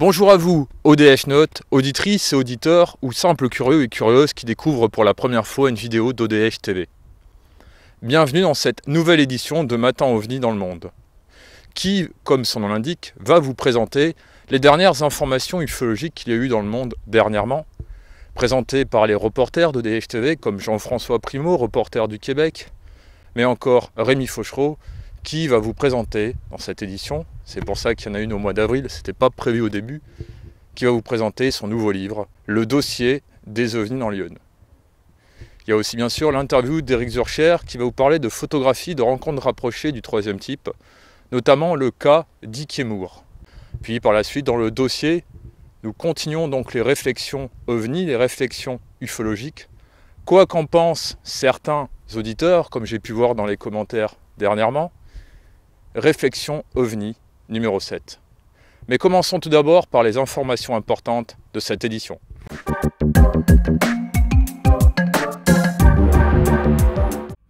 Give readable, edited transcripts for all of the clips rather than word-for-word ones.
Bonjour à vous, ODH Note, auditrices et auditeurs ou simples curieux et curieuses qui découvrent pour la première fois une vidéo d'ODH TV. Bienvenue dans cette nouvelle édition de Matin OVNI dans le monde, qui, comme son nom l'indique, va vous présenter les dernières informations ufologiques qu'il y a eu dans le monde dernièrement, présentées par les reporters d'ODH TV comme Jean-François Primeau, reporter du Québec, mais encore Rémi Fauchereau, qui va vous présenter dans cette édition, c'est pour ça qu'il y en a une au mois d'avril, c'était pas prévu au début, qui va vous présenter son nouveau livre, Le dossier des ovnis dans l'Yonne. Il y a aussi bien sûr l'interview d'Éric Zurcher qui va vous parler de photographies de rencontres rapprochées du troisième type, notamment le cas d'Ikemur. Puis par la suite, dans le dossier, nous continuons donc les réflexions ovnis, les réflexions ufologiques. Quoi qu'en pensent certains auditeurs, comme j'ai pu voir dans les commentaires dernièrement, réflexion ovni numéro 7. Mais commençons tout d'abord par les informations importantes de cette édition.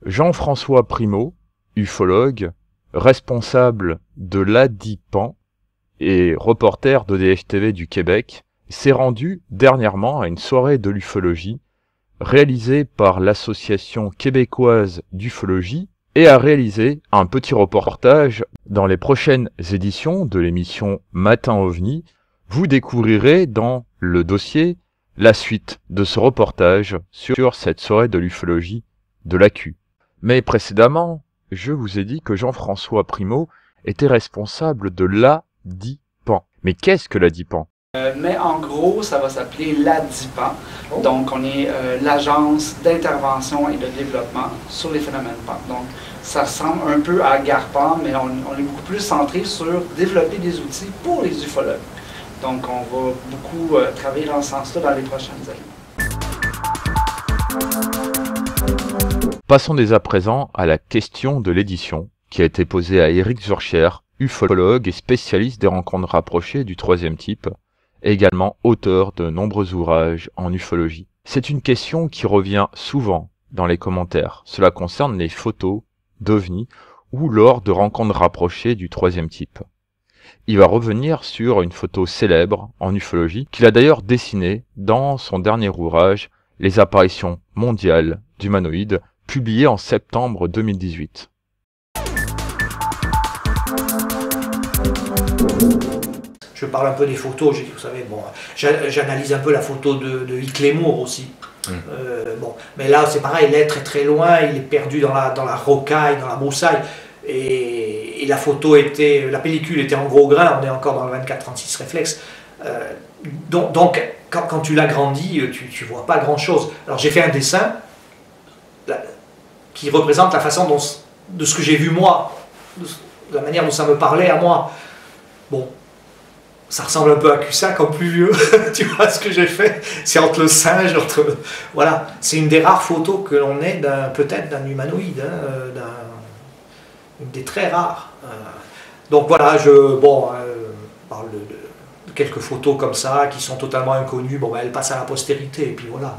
Jean-François Primeau, ufologue, responsable de l'ADIPAN et reporter d'ODH TV du Québec, s'est rendu dernièrement à une soirée de l'ufologie réalisée par l'Association québécoise d'ufologie et a réalisé un petit reportage. Dans les prochaines éditions de l'émission Matin OVNI, vous découvrirez dans le dossier la suite de ce reportage sur cette soirée de l'ufologie de l'AQ. Mais précédemment, je vous ai dit que Jean-François Primeau était responsable de l'ADIPAN. Mais qu'est-ce que l'ADIPAN ? Mais en gros, ça va s'appeler l'ADIPAN. Donc, on est l'Agence d'intervention et de développement sur les phénomènes PAN. Donc, ça ressemble un peu à GARPAN, mais on est beaucoup plus centré sur développer des outils pour les ufologues. Donc, on va beaucoup travailler dans ce sens-là dans les prochaines années. Passons dès à présent à la question de l'édition, qui a été posée à Éric Zurcher, ufologue et spécialiste des rencontres rapprochées du troisième type, également auteur de nombreux ouvrages en ufologie. C'est une question qui revient souvent dans les commentaires. Cela concerne les photos d'ovnis ou lors de rencontres rapprochées du troisième type. Il va revenir sur une photo célèbre en ufologie qu'il a d'ailleurs dessinée dans son dernier ouvrage, Les apparitions mondiales d'humanoïdes, publié en septembre 2018. Je parle un peu des photos, vous savez, bon, j'analyse un peu la photo de Ikemur aussi. Bon, mais là c'est pareil, l'être est très loin, il est perdu dans la rocaille, dans la broussaille, et la pellicule était en gros grain, on est encore dans le 24-36 réflexe. Donc quand tu l'agrandis, tu vois pas grand chose. Alors j'ai fait un dessin qui représente la façon de ce que j'ai vu moi, de la manière dont ça me parlait à moi. Bon, ça ressemble un peu à Cusack en plus vieux, tu vois ce que j'ai fait, c'est entre le singe, voilà, c'est une des rares photos que l'on ait peut-être d'un humanoïde, hein, une des très rares. Donc voilà, je parle de quelques photos comme ça qui sont totalement inconnues, bon, ben, elles passent à la postérité, et puis voilà.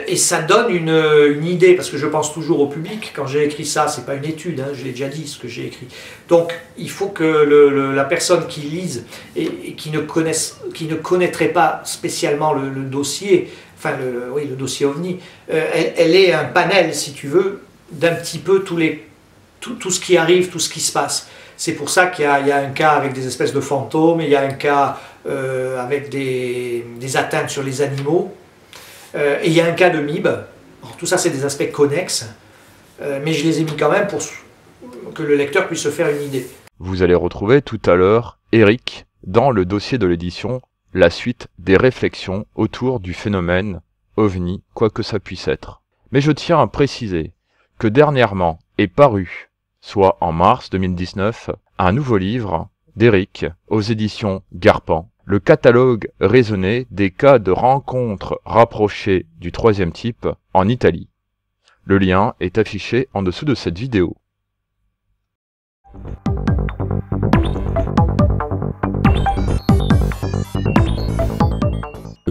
Et ça donne une idée, parce que je pense toujours au public, quand j'ai écrit ça, c'est pas une étude, hein, je l'ai déjà dit ce que j'ai écrit. Donc il faut que la personne qui lise et qui ne connaîtrait pas spécialement le dossier, enfin le dossier OVNI, elle ait un panel, si tu veux, d'un petit peu tout ce qui arrive, tout ce qui se passe. C'est pour ça qu'il y a un cas avec des espèces de fantômes, il y a un cas avec des atteintes sur les animaux, et il y a un cas de MIB. Alors, tout ça, c'est des aspects connexes, mais je les ai mis quand même pour que le lecteur puisse se faire une idée. Vous allez retrouver tout à l'heure Éric dans le dossier de l'édition, la suite des réflexions autour du phénomène OVNI, quoi que ça puisse être. Mais je tiens à préciser que dernièrement est paru, soit en mars 2019, un nouveau livre d'Éric aux éditions GARPAN, le catalogue raisonné des cas de rencontres rapprochées du troisième type en Italie. Le lien est affiché en dessous de cette vidéo.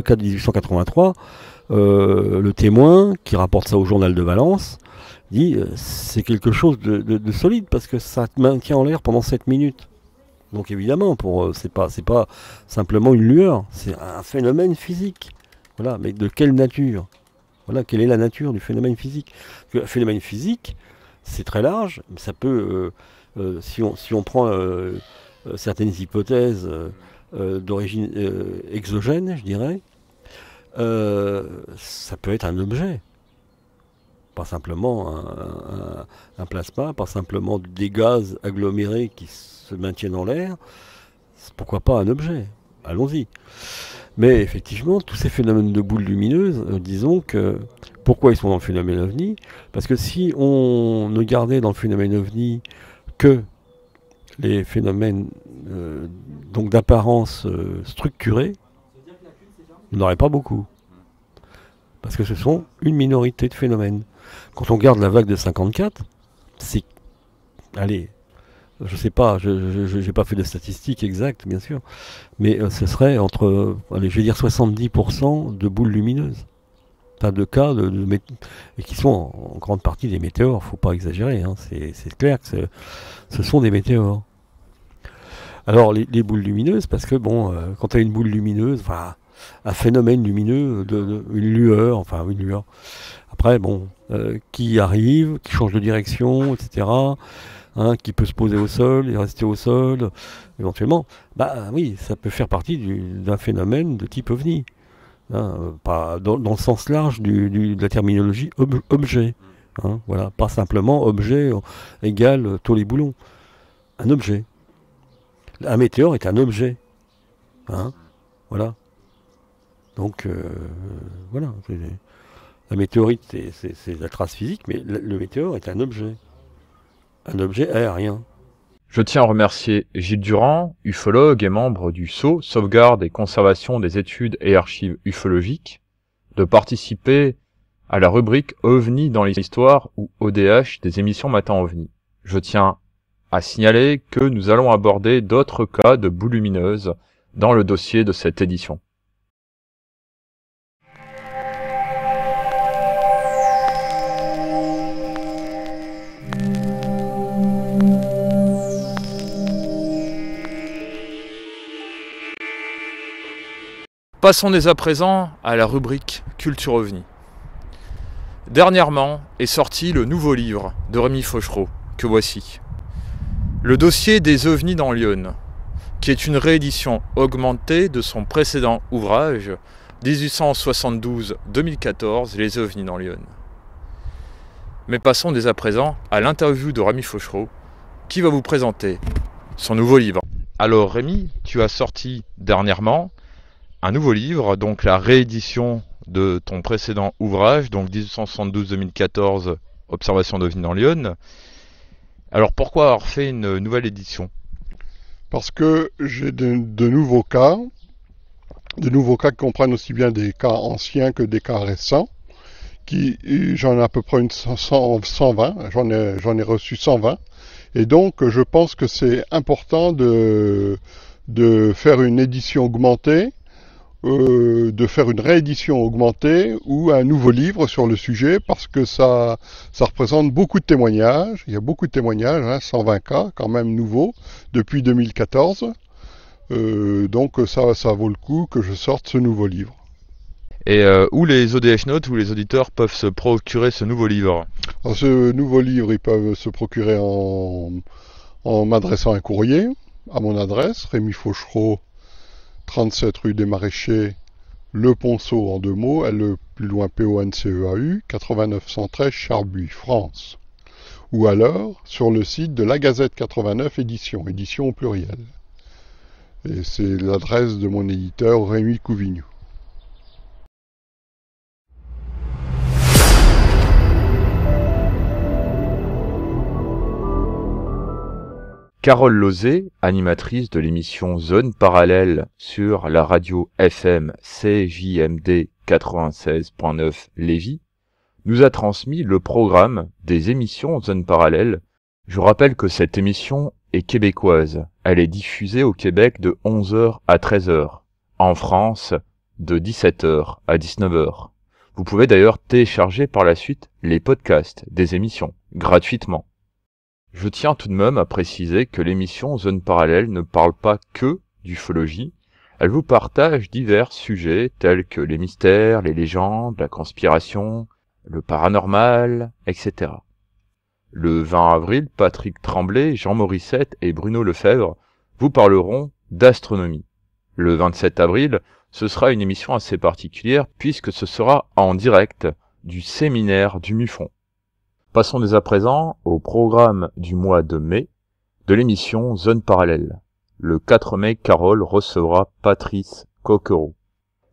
le cas de 1883, le témoin, qui rapporte ça au journal de Valence, dit c'est quelque chose de solide parce que ça te maintient en l'air pendant 7 minutes. Donc évidemment, c'est pas simplement une lueur, c'est un phénomène physique. Voilà, mais de quelle nature? Voilà, quelle est la nature du phénomène physique? Le phénomène physique, c'est très large, mais ça peut, si on prend certaines hypothèses d'origine exogène, je dirais, ça peut être un objet. Pas simplement un plasma, pas simplement des gaz agglomérés qui se maintiennent en l'air. Pourquoi pas un objet? Allons-y. Mais effectivement, tous ces phénomènes de boules lumineuses, disons que... Pourquoi ils sont dans le phénomène OVNI? Parce que si on ne gardait dans le phénomène OVNI que les phénomènes donc d'apparence structurée, on n'aurait pas beaucoup. Parce que ce sont une minorité de phénomènes. Quand on regarde la vague de 54, c'est... Allez, je sais pas, je n'ai pas fait de statistiques exactes, bien sûr, mais ce serait entre, allez, je vais dire 70% de boules lumineuses. T'as de cas et qui sont en grande partie des météores, faut pas exagérer, hein, c'est clair que ce sont des météores. Alors les boules lumineuses, parce que bon, quand tu as une boule lumineuse, enfin un phénomène lumineux, une lueur, après bon, qui arrive, qui change de direction, etc., hein, qui peut se poser au sol et rester au sol, éventuellement, bah oui, ça peut faire partie d'un phénomène de type OVNI. Hein, pas dans le sens large de la terminologie objet. Hein, voilà, pas simplement objet égale tous les boulons. Un objet. Un météore est un objet. Hein, voilà. Donc, voilà. La météorite, c'est la trace physique, mais le météore est un objet. Un objet aérien. Je tiens à remercier Gilles Durand, ufologue et membre du SCO, Sauvegarde et Conservation des études et archives ufologiques, de participer à la rubrique OVNI dans l'histoire ou ODH des émissions Matin OVNI. Je tiens à signaler que nous allons aborder d'autres cas de boules lumineuses dans le dossier de cette édition. Passons dès à présent à la rubrique Culture OVNI. Dernièrement est sorti le nouveau livre de Rémi Fauchereau, que voici. Le dossier des OVNI dans l'Yonne, qui est une réédition augmentée de son précédent ouvrage, 1872-2014, Les OVNI dans l'Yonne. Mais passons dès à présent à l'interview de Rémi Fauchereau, qui va vous présenter son nouveau livre. Alors Rémi, tu as sorti dernièrement un nouveau livre, donc la réédition de ton précédent ouvrage, donc 1872-2014, Observation d'OVNI dans l'Yonne. Alors pourquoi avoir fait une nouvelle édition? Parce que j'ai de nouveaux cas qui comprennent aussi bien des cas anciens que des cas récents. J'en ai à peu près 120, j'en ai reçu 120. Et donc je pense que c'est important de faire une édition augmentée, de faire une réédition augmentée ou un nouveau livre sur le sujet parce que ça représente beaucoup de témoignages. Il y a beaucoup de témoignages, hein, 120 cas quand même nouveaux depuis 2014. Donc ça vaut le coup que je sorte ce nouveau livre. Et où les ODH Notes, où les auditeurs peuvent se procurer ce nouveau livre? Alors, ce nouveau livre, ils peuvent se procurer en m'adressant un courrier à mon adresse, Rémi Fauchereau, 37 rue des Maraîchers, Le Ponceau en 2 mots, le plus loin PONCEAU, 8913 Charbuy, France. Ou alors sur le site de la Gazette 89 édition au pluriel. Et c'est l'adresse de mon éditeur Rémi Couvignou. Carole Lozé, animatrice de l'émission Zone Parallèle sur la radio FM CJMD 96.9 Lévis, nous a transmis le programme des émissions Zone Parallèle. Je rappelle que cette émission est québécoise. Elle est diffusée au Québec de 11h à 13h. En France, de 17h à 19h. Vous pouvez d'ailleurs télécharger par la suite les podcasts des émissions, gratuitement. Je tiens tout de même à préciser que l'émission Zone Parallèle ne parle pas que d'ufologie, elle vous partage divers sujets tels que les mystères, les légendes, la conspiration, le paranormal, etc. Le 20 avril, Patrick Tremblay, Jean Morissette et Bruno Lefebvre vous parleront d'astronomie. Le 27 avril, ce sera une émission assez particulière puisque ce sera en direct du séminaire du MUFON. Passons dès à présent au programme du mois de mai de l'émission Zone Parallèle. Le 4 mai, Carole recevra Patrice Coquereau.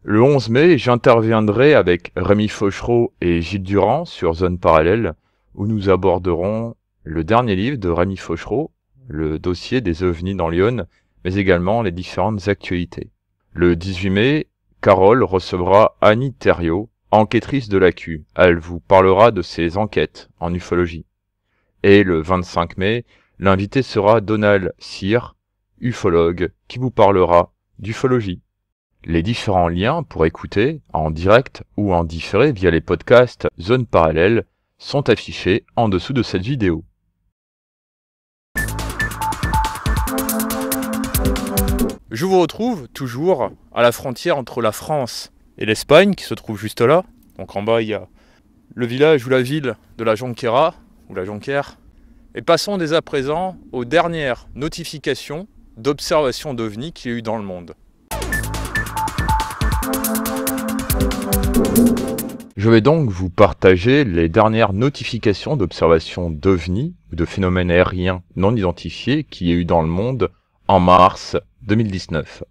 Le 11 mai, j'interviendrai avec Rémi Fauchereau et Gilles Durand sur Zone Parallèle, où nous aborderons le dernier livre de Rémi Fauchereau, le dossier des ovnis dans l'Yonne, mais également les différentes actualités. Le 18 mai, Carole recevra Annie Thériault, enquêtrice de l'AQ. Elle vous parlera de ses enquêtes en ufologie. Et le 25 mai, l'invité sera Donald Cyr, ufologue, qui vous parlera d'ufologie. Les différents liens pour écouter, en direct ou en différé via les podcasts Zone Parallèle, sont affichés en dessous de cette vidéo. Je vous retrouve toujours à la frontière entre la France et l'Espagne, qui se trouve juste là. Donc en bas, il y a le village ou la ville de la Jonquera, ou la Jonquère. Et passons dès à présent aux dernières notifications d'observation d'OVNI qu'il y a eu dans le monde. Je vais donc vous partager les dernières notifications d'observation d'OVNI, ou de phénomènes aériens non identifiés, qu'il y a eu dans le monde en mars 2019.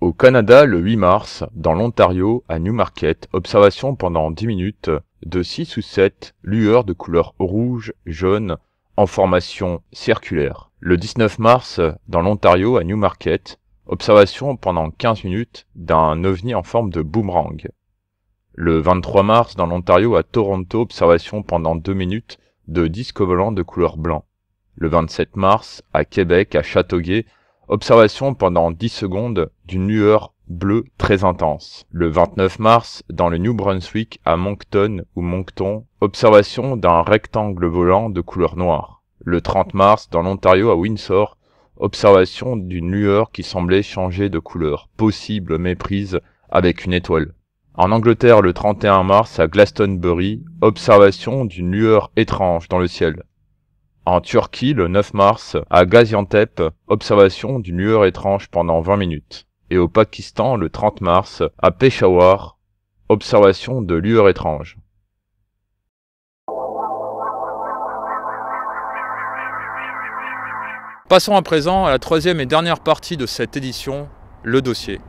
Au Canada, le 8 mars, dans l'Ontario, à Newmarket, observation pendant 10 minutes de 6 ou 7 lueurs de couleur rouge, jaune, en formation circulaire. Le 19 mars, dans l'Ontario, à Newmarket, observation pendant 15 minutes d'un ovni en forme de boomerang. Le 23 mars, dans l'Ontario, à Toronto, observation pendant 2 minutes de disque volant de couleur blanc. Le 27 mars, à Québec, à Châteauguay, observation pendant 10 secondes d'une lueur bleue très intense. Le 29 mars, dans le New Brunswick, à Moncton ou Moncton, observation d'un rectangle volant de couleur noire. Le 30 mars, dans l'Ontario, à Windsor, observation d'une lueur qui semblait changer de couleur, possible méprise avec une étoile. En Angleterre, le 31 mars, à Glastonbury, observation d'une lueur étrange dans le ciel. En Turquie, le 9 mars, à Gaziantep, observation d'une lueur étrange pendant 20 minutes. Et au Pakistan, le 30 mars, à Peshawar, observation de lueur étrange. Passons à présent à la troisième et dernière partie de cette édition, le dossier.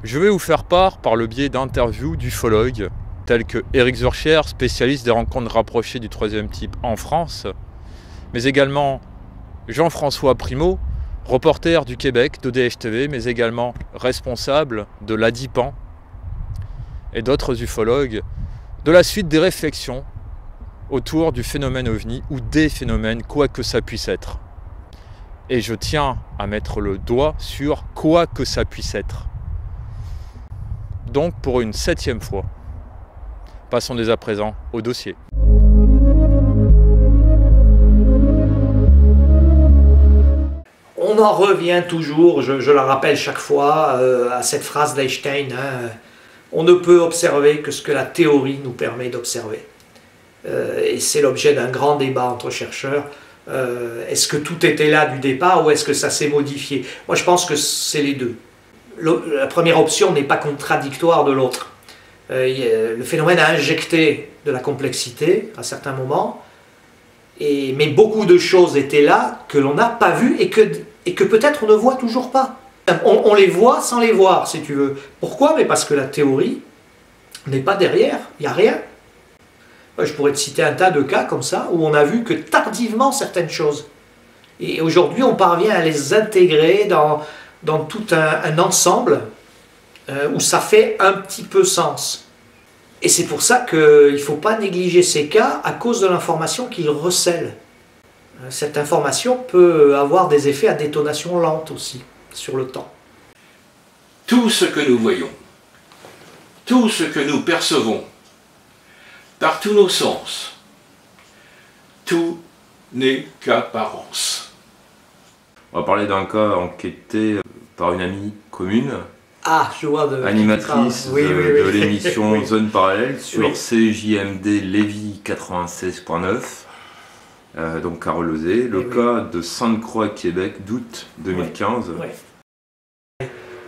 Je vais vous faire part, par le biais d'interviews d'ufologues, tels que Éric Zurcher, spécialiste des rencontres rapprochées du troisième type en France, mais également Jean-François Primeau, reporter du Québec d'ODH TV, mais également responsable de l'ADIPAN, et d'autres ufologues, de la suite des réflexions autour du phénomène OVNI, ou des phénomènes, quoi que ça puisse être. Et je tiens à mettre le doigt sur quoi que ça puisse être. Donc pour une 7e fois. Passons dès à présent au dossier. On en revient toujours, je la rappelle chaque fois, à cette phrase d'Einstein, on ne peut observer que ce que la théorie nous permet d'observer. Et c'est l'objet d'un grand débat entre chercheurs. Est-ce que tout était là du départ ou est-ce que ça s'est modifié? Moi je pense que c'est les deux. La première option n'est pas contradictoire de l'autre. Le phénomène a injecté de la complexité à certains moments, mais beaucoup de choses étaient là que l'on n'a pas vues et que peut-être on ne voit toujours pas. On les voit sans les voir, si tu veux. Pourquoi? Mais parce que la théorie n'est pas derrière, il n'y a rien. Je pourrais te citer un tas de cas comme ça, où on a vu que tardivement certaines choses. Et aujourd'hui, on parvient à les intégrer dans tout un ensemble où ça fait un petit peu sens. Et c'est pour ça qu'il ne faut pas négliger ces cas à cause de l'information qu'ils recèlent. Cette information peut avoir des effets à détonation lente aussi, sur le temps. Tout ce que nous voyons, tout ce que nous percevons par tous nos sens, tout n'est qu'apparence. On va parler d'un cas enquêté par une amie commune, Ah, je vois de... animatrice de l'émission Oui. Zone Parallèle sur Oui. CJMD Lévis 96.9, donc Carole Ozé, le Oui. cas de Sainte-Croix, Québec, d'août 2015. Ouais.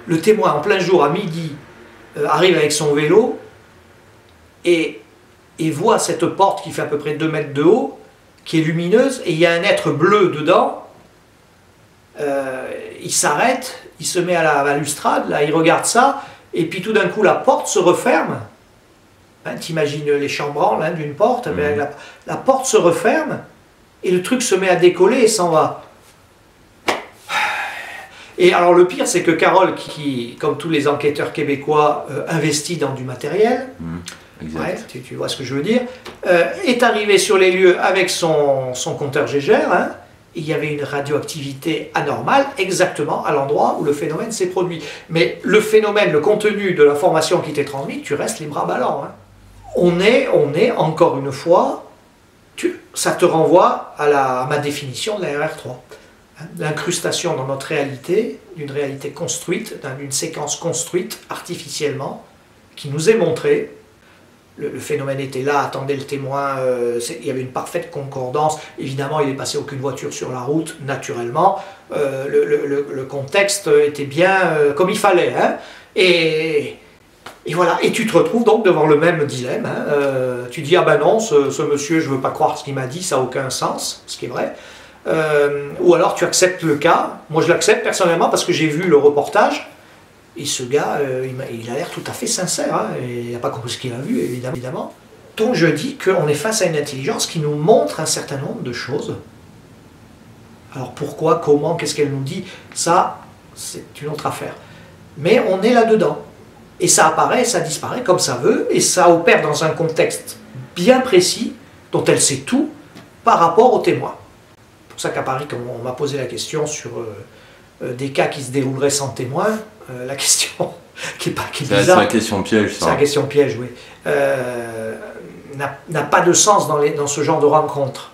Le témoin, en plein jour, à midi, arrive avec son vélo et voit cette porte qui fait à peu près 2 mètres de haut, qui est lumineuse, et il y a un être bleu dedans. Il s'arrête, il se met à la balustrade, là, il regarde ça, et puis tout d'un coup, la porte se referme. Hein, t'imagines les chambranles hein, d'une porte, mais la porte se referme, et le truc se met à décoller et s'en va. Et alors le pire, c'est que Carole, qui, comme tous les enquêteurs québécois, investit dans du matériel, Exact. ouais, tu vois ce que je veux dire, est arrivée sur les lieux avec son compteur Gégère, hein, et il y avait une radioactivité anormale exactement à l'endroit où le phénomène s'est produit. Mais le phénomène, le contenu de l'information qui t'est transmise, tu restes les bras ballants. Hein. On est encore une fois, ça te renvoie à ma définition de la RR3. L'incrustation dans notre réalité, d'une réalité construite, d'une séquence construite artificiellement, qui nous est montrée. Le phénomène était là, attendait le témoin, il y avait une parfaite concordance. Évidemment, il n'est passé aucune voiture sur la route, naturellement. Le contexte était bien comme il fallait. Hein. Et voilà, et tu te retrouves donc devant le même dilemme. Hein. Tu dis, ah ben non, ce monsieur, je ne veux pas croire ce qu'il m'a dit, ça n'a aucun sens, ce qui est vrai. Ou alors tu acceptes le cas. Moi je l'accepte personnellement parce que j'ai vu le reportage et ce gars il a l'air tout à fait sincère hein, et il n'a pas compris ce qu'il a vu évidemment. Donc je dis qu'on est face à une intelligence qui nous montre un certain nombre de choses. Alors pourquoi, comment, qu'est-ce qu'elle nous dit, ça c'est une autre affaire. Mais on est là-dedans et ça apparaît, ça disparaît comme ça veut et ça opère dans un contexte bien précis dont elle sait tout par rapport aux témoins. C'est pour ça qu'à Paris, comme on m'a posé la question sur des cas qui se dérouleraient sans témoin, la question qui est bizarre. C'est la question piège, ça. C'est la question piège, oui. N'a pas de sens dans ce genre de rencontre.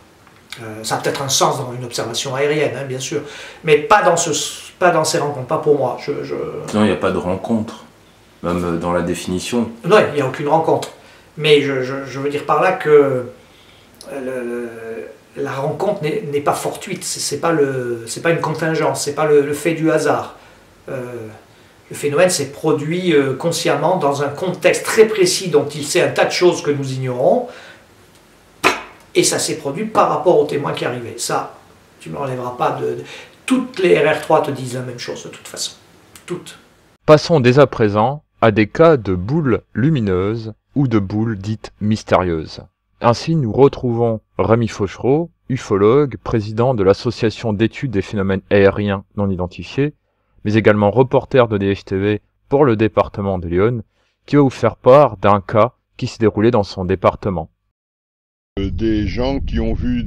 Ça a peut-être un sens dans une observation aérienne, hein, bien sûr, mais pas dans ces rencontres, pas pour moi. Non, il n'y a pas de rencontre, même dans la définition. Non, il n'y a aucune rencontre. Mais je veux dire par là que la rencontre n'est pas fortuite, c'est pas une contingence, c'est pas le fait du hasard. Le phénomène s'est produit consciemment dans un contexte très précis dont il sait un tas de choses que nous ignorons, et ça s'est produit par rapport aux témoins qui arrivaient. Ça, tu ne me relèveras pas de... Toutes les RR3 te disent la même chose de toute façon. Toutes. Passons dès à présent à des cas de boules lumineuses ou de boules dites mystérieuses. Ainsi, nous retrouvons Rémi Fauchereau, ufologue, président de l'Association d'études des phénomènes aériens non identifiés, mais également reporter de DHTV pour le département de l'Yonne, qui va vous faire part d'un cas qui s'est déroulé dans son département. Des gens qui ont vu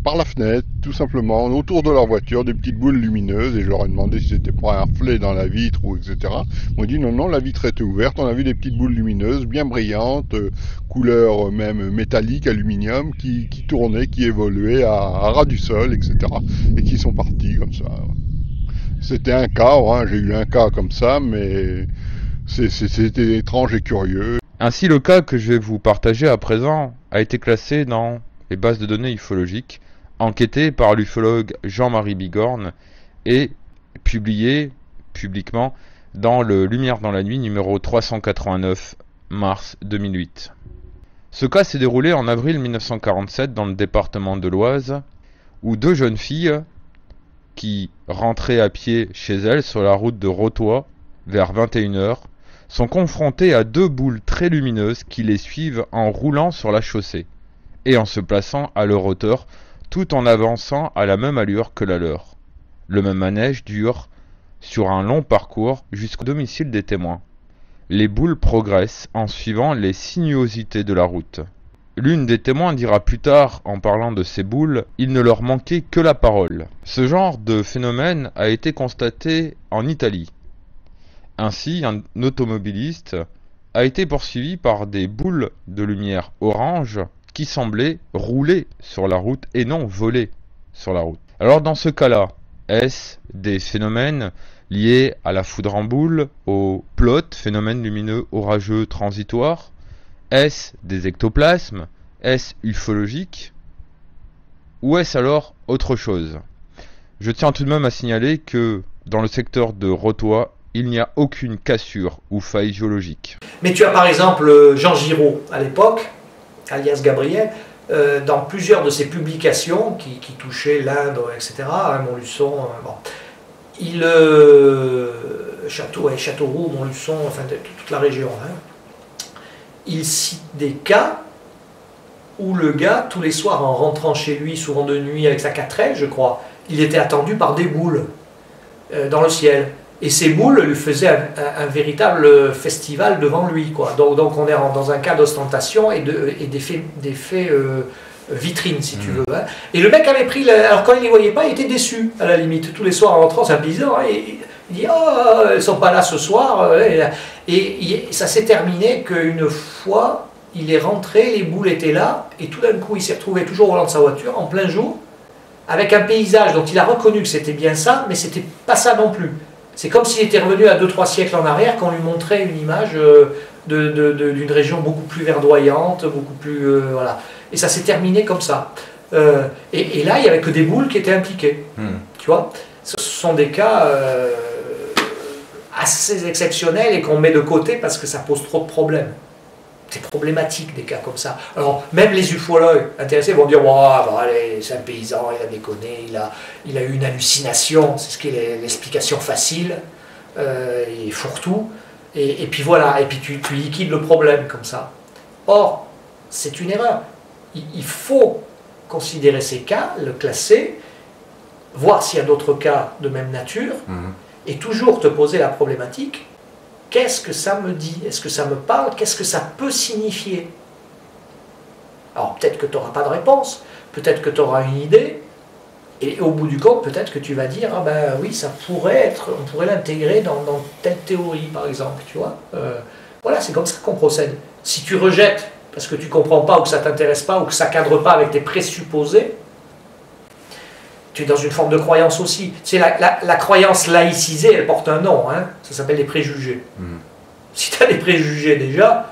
par la fenêtre, tout simplement, autour de leur voiture, des petites boules lumineuses, et je leur ai demandé si c'était pas un reflet dans la vitre ou etc. Ils m'ont dit non, la vitre était ouverte, on a vu des petites boules lumineuses, bien brillantes, couleur même métallique, aluminium, qui tournaient, qui évoluaient à ras du sol, etc. Et qui sont partis comme ça. C'était un cas, hein, j'ai eu un cas comme ça, mais c'était étrange et curieux. Ainsi, le cas que je vais vous partager à présent a été classé dans les bases de données ufologiques, enquêté par l'ufologue Jean-Marie Bigorne et publié publiquement dans le Lumière dans la nuit numéro 389 mars 2008. Ce cas s'est déroulé en avril 1947 dans le département de l'Oise, où 2 jeunes filles qui rentraient à pied chez elles sur la route de Rotoy vers 21h sont confrontés à 2 boules très lumineuses qui les suivent en roulant sur la chaussée et en se plaçant à leur hauteur tout en avançant à la même allure que la leur. Le même manège dure sur un long parcours jusqu'au domicile des témoins. Les boules progressent en suivant les sinuosités de la route. L'une des témoins dira plus tard, en parlant de ces boules, il ne leur manquait que la parole. Ce genre de phénomène a été constaté en Italie. Ainsi, un automobiliste a été poursuivi par des boules de lumière orange qui semblaient rouler sur la route et non voler sur la route. Alors dans ce cas-là, est-ce des phénomènes liés à la foudre en boule, au plot, phénomène lumineux orageux transitoire? Est-ce des ectoplasmes? Est-ce ufologique? Ou est-ce alors autre chose? Je tiens tout de même à signaler que dans le secteur de Rotoy, il n'y a aucune cassure ou faille géologique. Mais tu as par exemple Jean Giraud à l'époque, alias Gabriel, dans plusieurs de ses publications qui touchaient l'Inde, etc., hein, Montluçon, bon, Châteauroux, Montluçon, enfin toute la région, hein, il cite des cas où le gars, tous les soirs en rentrant chez lui, souvent de nuit avec sa 4L, je crois, il était attendu par des boules dans le ciel. Et ces boules lui faisaient un véritable festival devant lui, quoi. Donc on est dans un cas d'ostentation et d'effet vitrine, si tu veux. Hein. Et le mec avait pris, alors quand il ne les voyait pas, il était déçu, à la limite. Tous les soirs en rentrant, c'est un bizarre, hein, il dit « Oh, ils ne sont pas là ce soir ». Et ça s'est terminé qu'une fois, il est rentré, les boules étaient là, et tout d'un coup, il s'est retrouvé toujours au volant de sa voiture, en plein jour, avec un paysage dont il a reconnu que c'était bien ça, mais c'était pas ça non plus. C'est comme s'il était revenu à 2-3 siècles en arrière, qu'on lui montrait une image d'une région beaucoup plus verdoyante, beaucoup plus... voilà. Et ça s'est terminé comme ça. Et là, il n'y avait que des boules qui étaient impliquées. Tu vois, ce sont des cas assez exceptionnels et qu'on met de côté parce que ça pose trop de problèmes. C'est problématique des cas comme ça. Alors, même les ufologues intéressés vont dire « Oh, allez, c'est un paysan, il a déconné, il a eu une hallucination. » C'est ce qui est l'explication facile. Il fourre-tout. Et puis voilà, et puis tu liquides le problème comme ça. Or, c'est une erreur. Il faut considérer ces cas, le classer, voir s'il y a d'autres cas de même nature, et toujours te poser la problématique. Qu'est-ce que ça me dit? Est-ce que ça me parle? Qu'est-ce que ça peut signifier? Alors peut-être que tu n'auras pas de réponse, peut-être que tu auras une idée, et au bout du compte, peut-être que tu vas dire, ah ben oui, ça pourrait être, on pourrait l'intégrer dans telle théorie, par exemple, tu vois. Voilà, c'est comme ça qu'on procède. Si tu rejettes, parce que tu ne comprends pas, ou que ça ne t'intéresse pas, ou que ça ne cadre pas avec tes présupposés, tu es dans une forme de croyance aussi. Tu sais, la croyance laïcisée, elle porte un nom, hein, ça s'appelle les préjugés. Si tu as des préjugés déjà,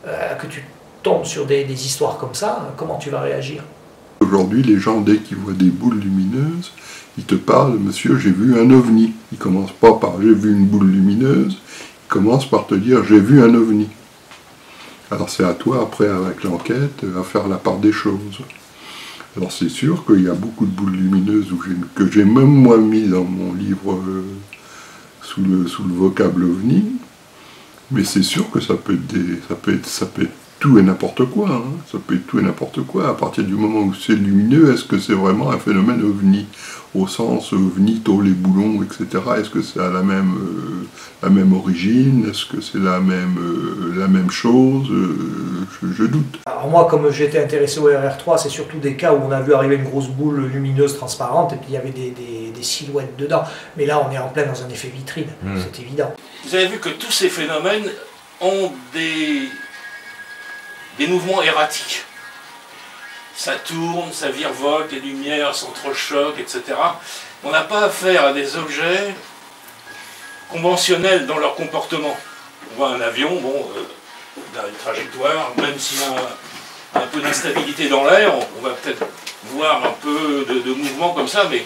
que tu tombes sur des histoires comme ça, comment tu vas réagir? Aujourd'hui, les gens, dès qu'ils voient des boules lumineuses, ils te parlent, monsieur, j'ai vu un ovni. Ils ne commencent pas par j'ai vu une boule lumineuse, ils commencent par te dire j'ai vu un ovni. Alors c'est à toi, après, avec l'enquête, à faire la part des choses. Alors c'est sûr qu'il y a beaucoup de boules lumineuses que j'ai même moi mis dans mon livre sous le vocable ovni, mais c'est sûr que ça peut être tout et n'importe quoi, hein. Ça peut être tout et n'importe quoi. À partir du moment où c'est lumineux, est-ce que c'est vraiment un phénomène ovni? Au sens ovni, tôt les boulons, etc. Est-ce que c'est la même origine? Est-ce que c'est la même chose? Je doute. Alors moi, comme j'étais intéressé au RR3, c'est surtout des cas où on a vu arriver une grosse boule lumineuse transparente et puis il y avait des silhouettes dedans. Mais là, on est en plein dans un effet vitrine, c'est évident. Vous avez vu que tous ces phénomènes ont des mouvements erratiques. Ça tourne, ça virevolte, les lumières s'entrechoquent, etc. On n'a pas affaire à des objets conventionnels dans leur comportement. On voit un avion, bon, dans une trajectoire, même s'il a un peu d'instabilité dans l'air, on va peut-être voir un peu de mouvement comme ça, mais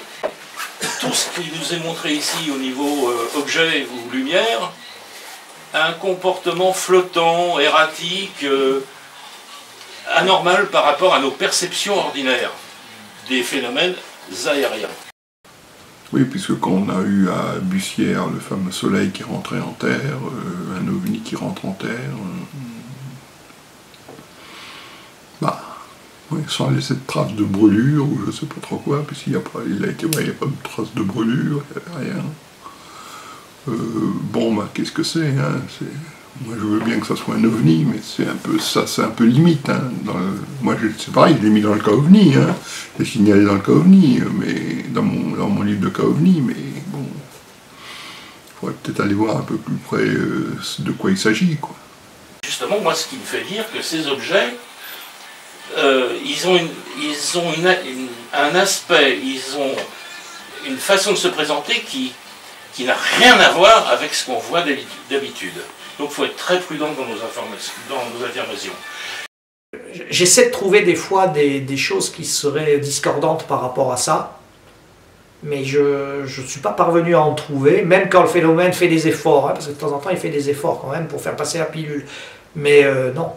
tout ce qui nous est montré ici au niveau objet ou lumière a un comportement flottant, erratique, anormal par rapport à nos perceptions ordinaires des phénomènes aériens. Oui, puisque quand on a eu à Bussière le fameux soleil qui rentrait en terre, un ovni qui rentre en terre, oui, sans laisser de traces de brûlure, ou je sais pas trop quoi, puisqu'il n'y a pas de traces de brûlure, il n'y avait rien. Qu'est-ce que c'est, hein, moi je veux bien que ça soit un ovni, mais c'est un peu limite. Hein, moi c'est pareil, je l'ai mis dans le cas ovni, hein, j'ai signalé dans le cas ovni, mais dans mon livre de cas ovni, mais bon, il faudrait peut-être aller voir un peu plus près de quoi il s'agit, quoi. justement, moi, ce qui me fait dire que ces objets, ils ont un aspect, ils ont une façon de se présenter qui n'a rien à voir avec ce qu'on voit d'habitude. Donc il faut être très prudent dans nos affirmations. J'essaie de trouver des fois des choses qui seraient discordantes par rapport à ça, mais je ne suis pas parvenu à en trouver, même quand le phénomène fait des efforts, hein, parce que de temps en temps il fait des efforts quand même pour faire passer la pilule. Mais non.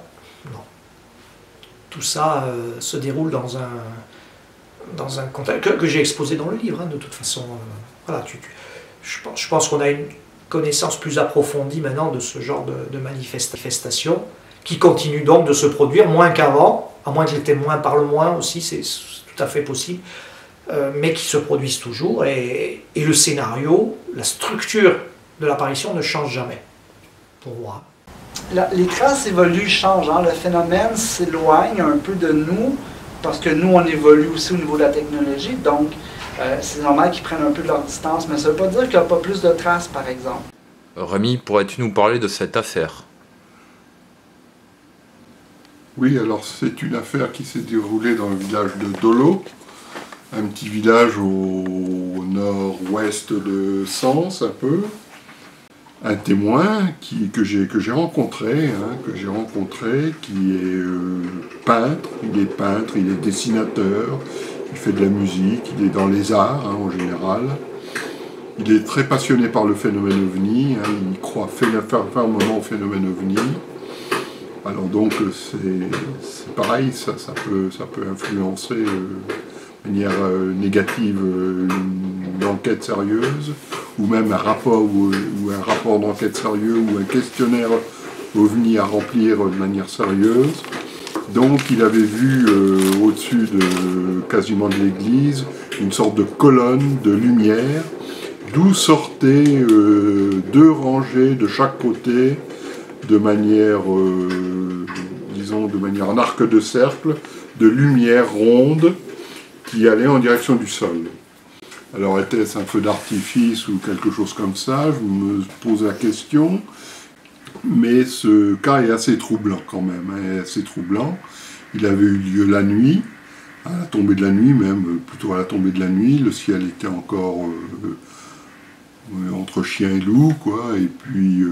Tout ça se déroule dans un contexte que j'ai exposé dans le livre, hein, de toute façon. Voilà, je pense qu'on a une connaissance plus approfondie maintenant de ce genre de manifestations, qui continuent donc de se produire, moins qu'avant, à moins que les témoins parlent moins aussi, c'est tout à fait possible, mais qui se produisent toujours, et le scénario, la structure de l'apparition ne change jamais, pour moi. Les traces évoluent, changent, hein. Le phénomène s'éloigne un peu de nous, parce que nous, on évolue aussi au niveau de la technologie, donc c'est normal qu'ils prennent un peu de leur distance, mais ça ne veut pas dire qu'il n'y a pas plus de traces, par exemple. Rémi, pourrais-tu nous parler de cette affaire? Oui, alors c'est une affaire qui s'est déroulée dans le village de Dolo, un petit village au nord-ouest de Sens, un peu. Un témoin que j'ai rencontré, qui est peintre, il est dessinateur, il fait de la musique, il est dans les arts, hein, en général. Il est très passionné par le phénomène OVNI, hein, il croit fermement au phénomène OVNI. Alors donc c'est pareil, ça peut influencer de manière négative une enquête sérieuse, ou même un rapport d'enquête sérieux, ou un questionnaire OVNI à remplir de manière sérieuse. Donc il avait vu au-dessus quasiment de l'église une sorte de colonne de lumière, d'où sortaient 2 rangées de chaque côté, de manière, disons, de manière en arc de cercle, de lumière ronde qui allait en direction du sol. Alors était-ce un feu d'artifice ou quelque chose comme ça? Je me pose la question, mais ce cas est assez troublant quand même, hein, assez troublant. Il avait eu lieu la nuit, à la tombée de la nuit même, plutôt à la tombée de la nuit, le ciel était encore entre chien et loup, quoi, et puis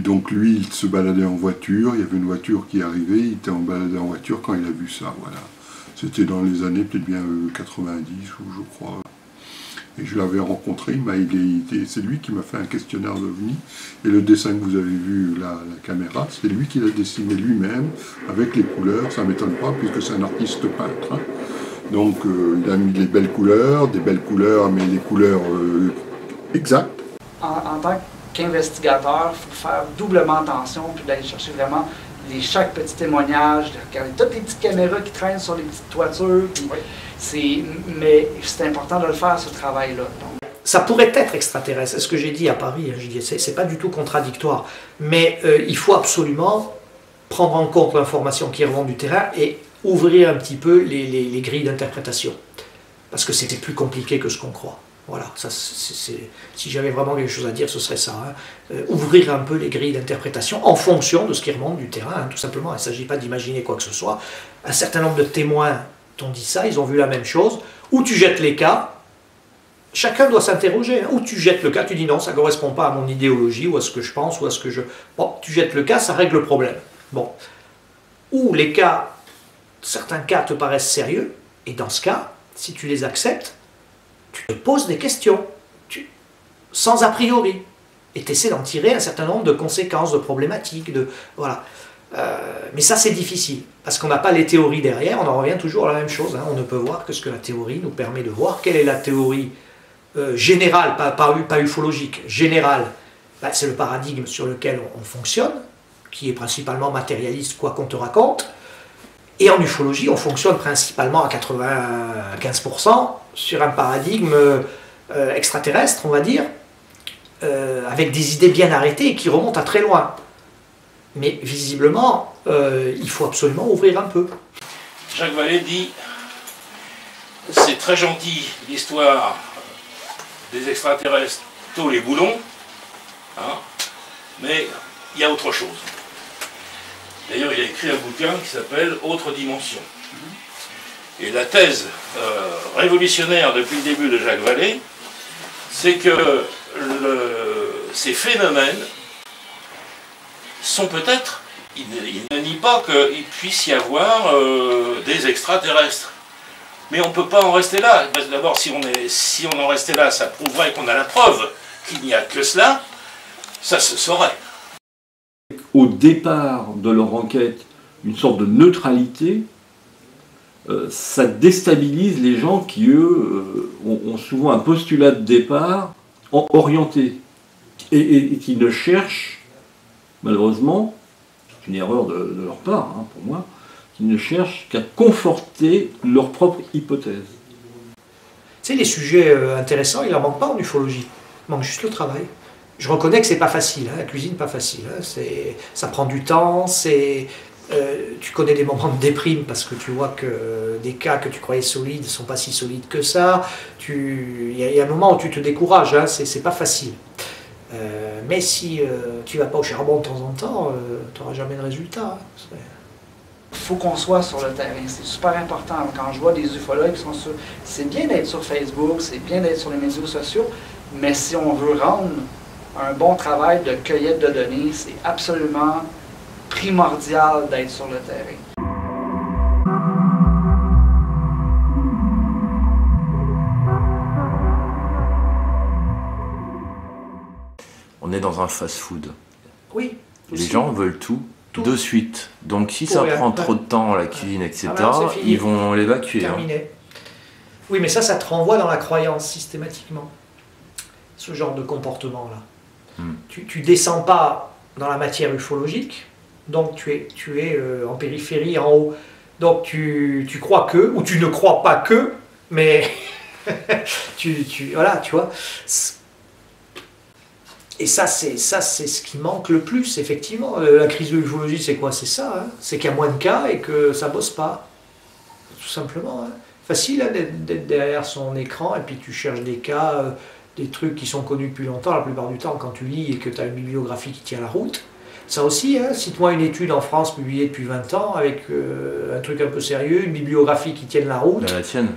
donc lui, il se baladait en voiture, il y avait une voiture qui arrivait, il était baladé en voiture quand il a vu ça, voilà. C'était dans les années peut-être bien 90, je crois. Et je l'avais rencontré, c'est lui qui m'a fait un questionnaire d'OVNI. Et le dessin que vous avez vu là, à la caméra, c'est lui qui l'a dessiné lui-même, avec les couleurs, ça ne m'étonne pas, puisque c'est un artiste peintre. Hein. Donc il a mis des belles couleurs, mais des couleurs exactes. En tant qu'investigateur, il faut faire doublement attention, puis d'aller chercher vraiment chaque petit témoignage, de regarder toutes les petites caméras qui traînent sur les petites toitures. Oui. Mais c'est important de le faire, ce travail-là. Ça pourrait être extraterrestre, c'est ce que j'ai dit à Paris, hein, c'est pas du tout contradictoire, mais il faut absolument prendre en compte l'information qui remonte du terrain et ouvrir un petit peu les grilles d'interprétation, parce que c'était plus compliqué que ce qu'on croit. Voilà, ça, si j'avais vraiment quelque chose à dire, ce serait ça. Hein. Ouvrir un peu les grilles d'interprétation en fonction de ce qui remonte du terrain, hein, tout simplement. Il ne s'agit pas d'imaginer quoi que ce soit. Un certain nombre de témoins t'ont dit ça, ils ont vu la même chose. Ou tu jettes les cas, chacun doit s'interroger. Hein. Ou tu jettes le cas, tu dis non, ça ne correspond pas à mon idéologie, ou à ce que je pense, ou à ce que je... Bon, tu jettes le cas, ça règle le problème. Bon. Ou les cas, certains cas te paraissent sérieux, et dans ce cas, si tu les acceptes, tu te poses des questions, sans a priori, et tu essaies d'en tirer un certain nombre de conséquences, de problématiques, voilà. Mais ça c'est difficile, parce qu'on n'a pas les théories derrière, on en revient toujours à la même chose, hein. On ne peut voir que ce que la théorie nous permet de voir. Quelle est la théorie générale, pas ufologique, générale, ben, c'est le paradigme sur lequel on fonctionne, qui est principalement matérialiste, quoi qu'on te raconte. Et en ufologie, on fonctionne principalement à 95% sur un paradigme extraterrestre, on va dire, avec des idées bien arrêtées et qui remontent à très loin. Mais visiblement, il faut absolument ouvrir un peu. Jacques Vallée dit « C'est très gentil l'histoire des extraterrestres, tous les boulons, hein, mais il y a autre chose. D'ailleurs, il a écrit un bouquin qui s'appelle « Autre dimension ». Et la thèse révolutionnaire depuis le début de Jacques Vallée, c'est que ces phénomènes sont peut-être, il ne nie pas qu'il puisse y avoir des extraterrestres. Mais on ne peut pas en rester là. D'abord, si on en restait là, ça prouverait qu'on a la preuve qu'il n'y a que cela, ça se saurait. Au départ de leur enquête, une sorte de neutralité, ça déstabilise les gens qui, eux, ont souvent un postulat de départ orienté et qui ne cherchent, malheureusement, c'est une erreur de leur part, hein, pour moi, qui ne cherchent qu'à conforter leur propre hypothèse. Tu sais, les sujets intéressants, il n'en manque pas en ufologie, il manque juste le travail. Je reconnais que c'est pas facile, hein, la cuisine pas facile, hein, ça prend du temps, tu connais des moments de déprime parce que tu vois que des cas que tu croyais solides ne sont pas si solides que ça. Il y a un moment où tu te décourages, hein, c'est pas facile. Mais si tu vas pas au charbon de temps en temps, tu n'auras jamais de résultat. Hein. Il faut qu'on soit sur le terrain, c'est super important. Quand je vois des ufologues qui sont sur... C'est bien d'être sur Facebook, c'est bien d'être sur les médias sociaux, mais si on veut rendre un bon travail de cueillette de données, c'est absolument primordial d'être sur le terrain. On est dans un fast-food. Oui. Les gens veulent tout de suite. Donc si ça rien. prend trop de temps, la cuisine, etc., fini. ils vont l'évacuer. Terminé. Hein. Oui, mais ça te renvoie dans la croyance systématiquement. Ce genre de comportement-là. Tu descends pas dans la matière ufologique, donc tu es en périphérie, en haut. Donc tu crois que, ou tu ne crois pas que, mais voilà, tu vois. Et ça, c'est ce qui manque le plus, effectivement. La crise de l'ufologie, c'est quoi? C'est ça, hein. C'est qu'il y a moins de cas et que ça bosse pas. Tout simplement. Hein. Facile hein, d'être derrière son écran et puis tu cherches des cas, des trucs qui sont connus depuis longtemps, la plupart du temps, quand tu lis et que tu as une bibliographie qui tient la route. Ça aussi, hein, cite-moi une étude en France publiée depuis 20 ans avec un truc un peu sérieux, une bibliographie qui tienne la route. La tienne.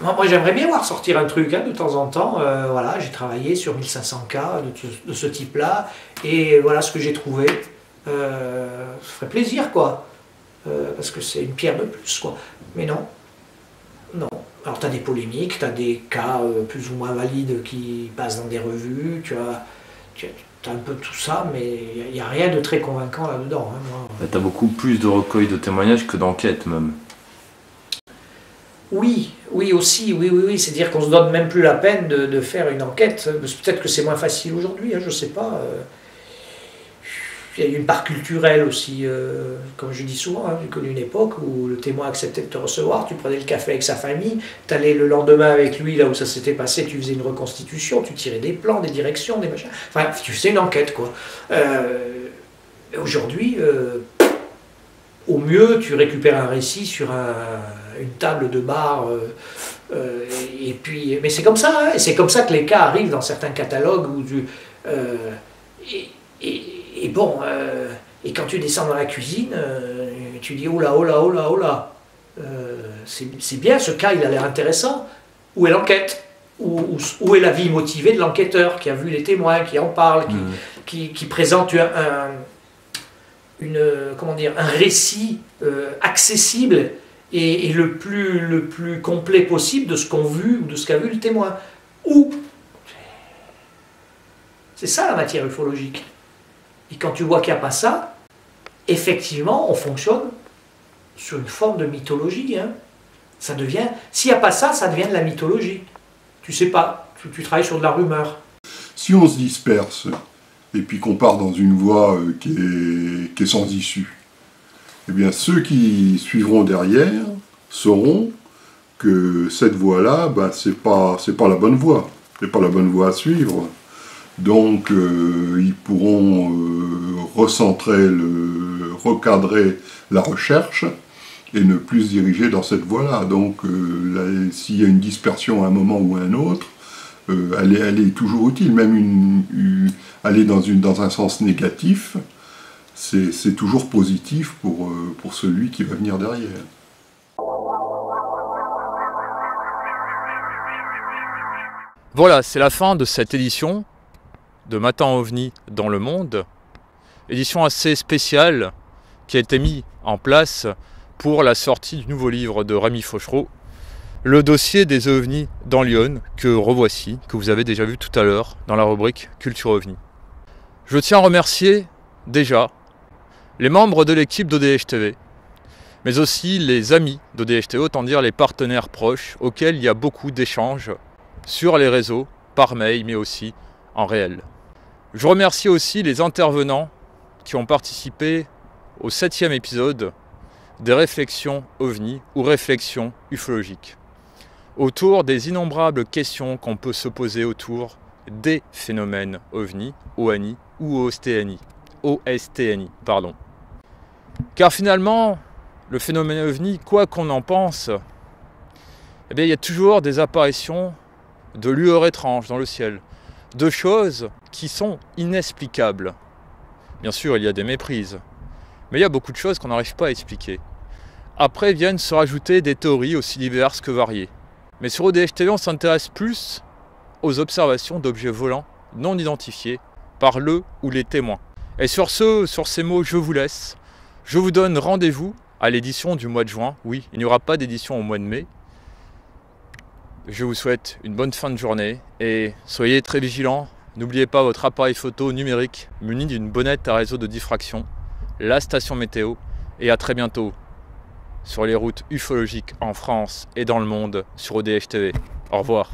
Moi j'aimerais bien voir sortir un truc hein, de temps en temps. Voilà, j'ai travaillé sur 1500 cas de ce type-là et voilà ce que j'ai trouvé. Ça ferait plaisir quoi, parce que c'est une pierre de plus quoi. Mais non, non. Alors tu as des polémiques, tu as des cas plus ou moins valides qui passent dans des revues, tu as un peu tout ça, mais il n'y a rien de très convaincant là-dedans. Hein, tu as beaucoup plus de recueils de témoignages que d'enquêtes même. Oui, oui aussi, oui. C'est-à-dire qu'on se donne même plus la peine de faire une enquête. Peut-être que c'est moins facile aujourd'hui, hein, je ne sais pas. Il y a eu une part culturelle aussi, comme je dis souvent, hein, j'ai connu une époque où le témoin acceptait de te recevoir, tu prenais le café avec sa famille, tu allais le lendemain avec lui, là où ça s'était passé, tu faisais une reconstitution, tu tirais des plans, des directions, des machins, enfin tu faisais une enquête quoi. Aujourd'hui, au mieux tu récupères un récit sur une table de bar, et puis, mais c'est comme ça, hein, et c'est comme ça que les cas arrivent dans certains catalogues où et bon, et quand tu descends dans la cuisine, tu dis oh là, c'est bien, ce cas il a l'air intéressant. Où est l'enquête? Où est la vie motivée de l'enquêteur qui a vu les témoins, qui en parle, qui présente un récit accessible et le plus complet possible de ce qu'ont vu ou de ce qu'a vu le témoin. C'est ça la matière ufologique. Et quand tu vois qu'il n'y a pas ça, effectivement, on fonctionne sur une forme de mythologie. Hein. Ça devient, s'il n'y a pas ça, ça devient de la mythologie. Tu sais pas, tu travailles sur de la rumeur. Si on se disperse, et puis qu'on part dans une voie qui est sans issue, eh bien ceux qui suivront derrière sauront que cette voie-là, c'est pas la bonne voie. C'est pas la bonne voie à suivre. Donc ils pourront recadrer la recherche et ne plus se diriger dans cette voie-là. Donc s'il y a une dispersion à un moment ou à un autre, elle est toujours utile. Même aller dans un sens négatif, c'est toujours positif pour celui qui va venir derrière. Voilà, c'est la fin de cette édition de Matin OVNI dans le monde. Édition assez spéciale qui a été mise en place pour la sortie du nouveau livre de Rémi Fauchereau, le dossier des OVNI dans Lyon, que revoici, que vous avez déjà vu tout à l'heure dans la rubrique Culture OVNI. Je tiens à remercier déjà les membres de l'équipe d'ODH TV, mais aussi les amis d'ODH TV, autant dire les partenaires proches auxquels il y a beaucoup d'échanges sur les réseaux, par mail, mais aussi en réel. Je remercie aussi les intervenants qui ont participé au 7e épisode des réflexions OVNI ou réflexions ufologiques, autour des innombrables questions qu'on peut se poser autour des phénomènes OVNI, OANI ou OSTNI. Car finalement, le phénomène OVNI, quoi qu'on en pense, eh bien, il y a toujours des apparitions de lueurs étranges dans le ciel, de choses qui sont inexplicables. Bien sûr, il y a des méprises, mais il y a beaucoup de choses qu'on n'arrive pas à expliquer. Après viennent se rajouter des théories aussi diverses que variées. Mais sur ODH TV, on s'intéresse plus aux observations d'objets volants non identifiés par le ou les témoins. Et sur ces mots, je vous laisse. Je vous donne rendez-vous à l'édition du mois de juin. Oui, il n'y aura pas d'édition au mois de mai. Je vous souhaite une bonne fin de journée et soyez très vigilants. N'oubliez pas votre appareil photo numérique muni d'une bonnette à réseau de diffraction, la station météo, et à très bientôt sur les routes ufologiques en France et dans le monde sur ODH TV. Au revoir.